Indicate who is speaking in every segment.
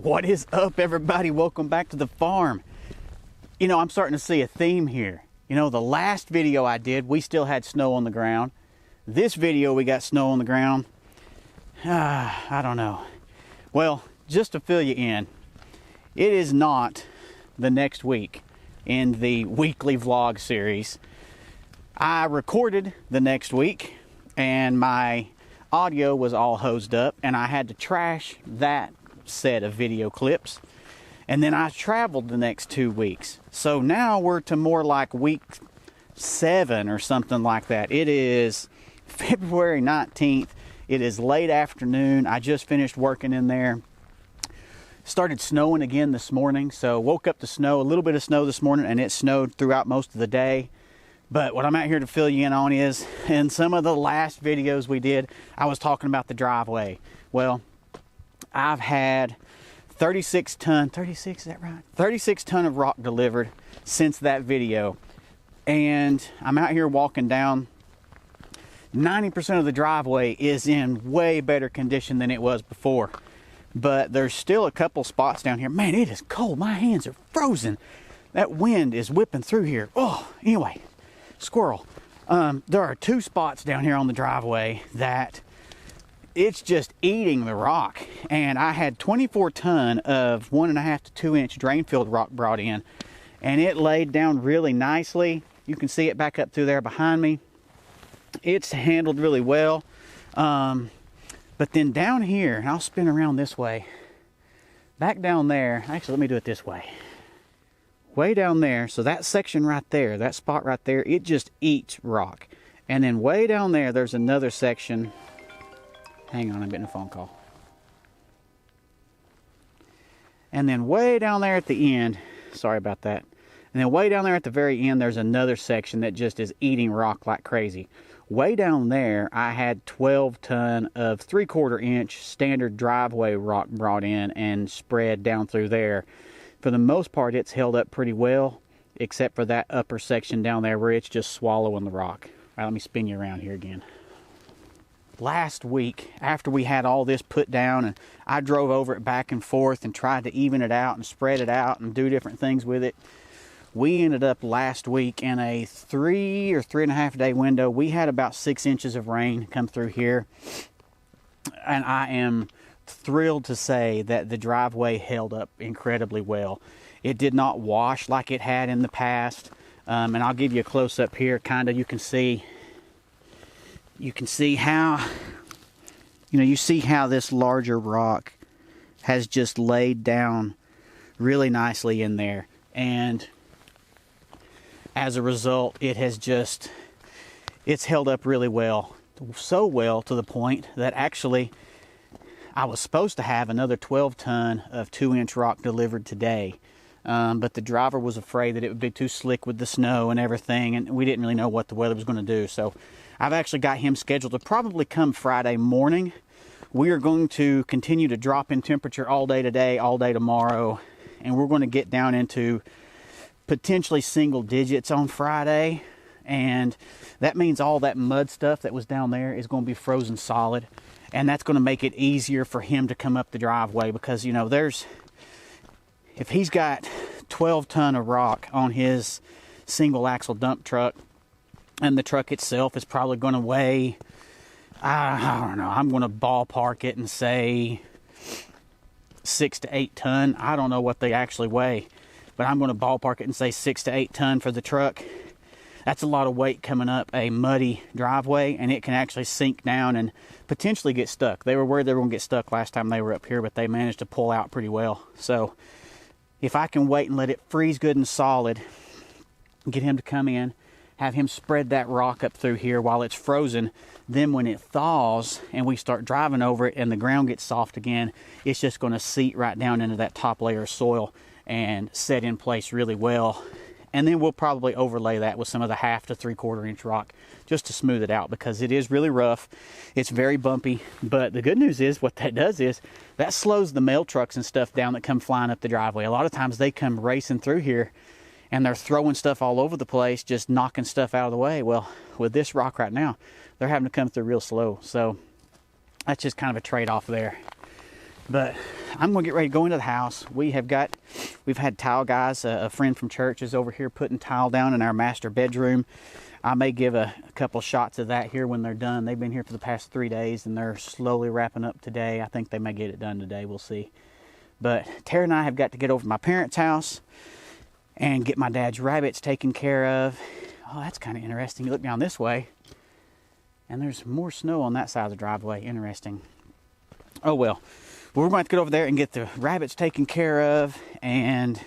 Speaker 1: What is up, everybody? Welcome back to the farm. You know, I'm starting to see a theme here. You know, the last video I did, we still had snow on the ground. This video, we got snow on the ground. I don't know. Well, just to fill you in, it is not the next week in the weekly vlog series. I recorded the next week and my audio was all hosed up and I had to trash that set of video clips, and then I traveled the next 2 weeks. So now we're to more like week 7 or something like that. It is February 19th. It is late afternoon. I just finished working in there. Started snowing again this morning, so woke up to snow, a little bit of snow this morning, and it snowed throughout most of the day. But what I'm out here to fill you in on is, in some of the last videos we did, I was talking about the driveway. Well, I've had 36 ton, is that right? 36 ton of rock delivered since that video. And I'm out here walking down. 90% of the driveway is in way better condition than it was before. But there's still a couple spots down here. Man, it is cold. My hands are frozen. That wind is whipping through here. Oh, anyway, squirrel. There are 2 spots down here on the driveway that it's just eating the rock. And I had 24 ton of 1.5 to 2 inch drain field rock brought in, and it laid down really nicely. You can see it back up through there behind me. It's handled really well. But then down here, and I'll spin around this way, back down there, actually let me do it this way. Way down there, so that section right there, that spot right there, it just eats rock. And then way down there, there's another section. Hang on, I'm getting a phone call. And then way down there at the end, sorry about that. And then way down there at the very end, there's another section that just is eating rock like crazy. Way down there, I had 12 ton of 3/4 inch standard driveway rock brought in and spread down through there. For the most part, it's held up pretty well, except for that upper section down there where it's just swallowing the rock. All right, let me spin you around here again. Last week, after we had all this put down and I drove over it back and forth and tried to even it out and spread it out and do different things with it, we ended up last week in a 3 or 3.5 day window. We had about 6 inches of rain come through here. And I am thrilled to say that the driveway held up incredibly well. It did not wash like it had in the past. And I'll give you a close up here. Kind of, you can see how, you see how this larger rock has just laid down really nicely in there. And as a result, it's held up really well. So well to the point that actually I was supposed to have another 12 ton of 2 inch rock delivered today. But the driver was afraid that it would be too slick with the snow and everything, and we didn't really know what the weather was going to do. So I've actually got him scheduled to probably come Friday morning. We are going to continue to drop in temperature all day today, all day tomorrow, and we're going to get down into potentially single digits on Friday. And that means all that mud stuff that was down there is going to be frozen solid. And that's going to make it easier for him to come up the driveway because, if he's got 12 ton of rock on his single axle dump truck and the truck itself is probably going to weigh, I don't know, I'm going to ballpark it and say 6 to 8 ton. I don't know what they actually weigh, but I'm going to ballpark it and say 6 to 8 ton for the truck. That's a lot of weight coming up a muddy driveway, and it can actually sink down and potentially get stuck. They were worried they were going to get stuck last time they were up here, but they managed to pull out pretty well. So if I can wait and let it freeze good and solid, get him to come in, have him spread that rock up through here while it's frozen, then when it thaws and we start driving over it and the ground gets soft again, it's just going to seep right down into that top layer of soil and set in place really well. And then we'll probably overlay that with some of the 1/2 to 3/4 inch rock just to smooth it out because it is really rough. It's very bumpy. But the good news is what that does is that slows the mail trucks and stuff down that come flying up the driveway. A lot of times they come racing through here and they're throwing stuff all over the place, just knocking stuff out of the way. Well, with this rock right now, they're having to come through real slow. So that's just kind of a trade-off there. But I'm gonna get ready to go into the house. We've had tile guys. A friend from church is over here putting tile down in our master bedroom. I may give a couple shots of that here when they're done. They've been here for the past 3 days and they're slowly wrapping up today. I think they may get it done today. We'll see. But Tara and I have got to get over to my parents' house and get my dad's rabbits taken care of. Oh, that's kind of interesting. You look down this way and there's more snow on that side of the driveway. Interesting. Oh well. We're going to have to get over there and get the rabbits taken care of and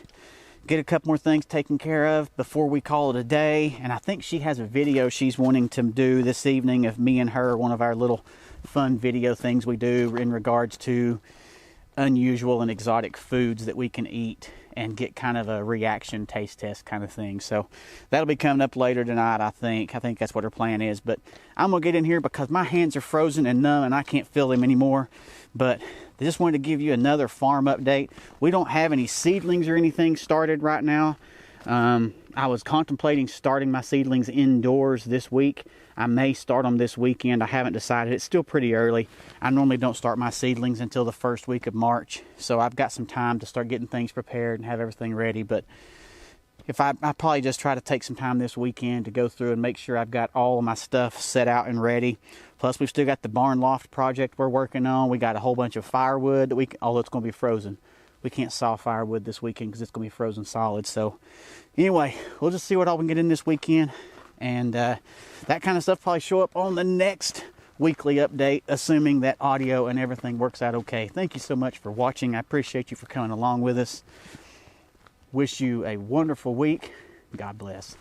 Speaker 1: get a couple more things taken care of before we call it a day. And I think she has a video she's wanting to do this evening of me and her, one of our little fun video things we do in regards to unusual and exotic foods that we can eat and get kind of a reaction taste test kind of thing. So that'll be coming up later tonight, I think. I think that's what her plan is. But I'm going to get in here because my hands are frozen and numb and I can't feel them anymore. But I just wanted to give you another farm update. We don't have any seedlings or anything started right now. I was contemplating starting my seedlings indoors this week. I may start them this weekend. I haven't decided. It's still pretty early. I normally don't start my seedlings until the first week of March. So I've got some time to start getting things prepared and have everything ready. But if I probably just try to take some time this weekend to go through and make sure I've got all of my stuff set out and ready. Plus, we've still got the barn loft project we're working on. We got a whole bunch of firewood that although it's going to be frozen. We can't saw firewood this weekend because it's going to be frozen solid. So anyway, we'll just see what all we can get in this weekend. And that kind of stuff probably show up on the next weekly update, assuming that audio and everything works out okay. Thank you so much for watching. I appreciate you for coming along with us. Wish you a wonderful week. God bless.